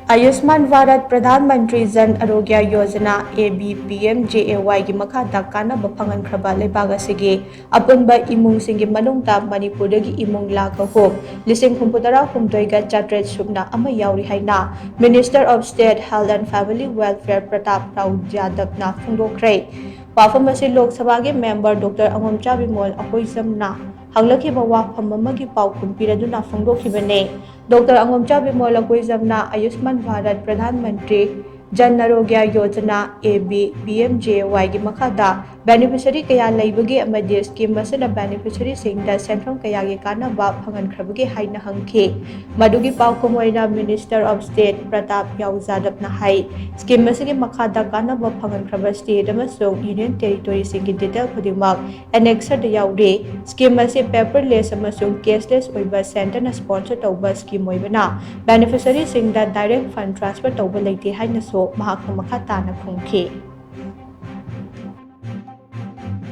Ayushman Bharat Pradhan Mantri Jan Arogya Yojana Ab-Pmjay की Makhada Kanaba Phanghankhraba leibak asigi apunba Imung Singi Manungda Manipur Dagi Imung lakh lishing subna ama Yaori haina Minister of State Health and Family Welfare Pratap Jadav na phongdokhre wafam asi Lok Sabha के member Dr. Angomcha Bimol apoisam hanglakhiba wafam amagi paukhum piraduna phongdokhibane Dr. Angomcha Bimol apoisamna Ayushman Bharat Pradhan Mantri Jan Arogya Yojana Ab-Pmjay की Makhada beneficiary kaya leibagi amadi scheme masana beneficiary singda centrum kaya की kannaba Phanghankhraba haina hangkhi madugi paukhum oina Minister of State Pratap Jadav na hai scheme masigi Makhada kannaba Phanghankhraba state amasung union territory singi detail khudingmak annexer da yauri scheme masi paperless amasung cashless oiba center na sponsor tauba scheme oibana beneficiary singda direct fund transfer tauba leite haina so mahakna makha tana khungkhi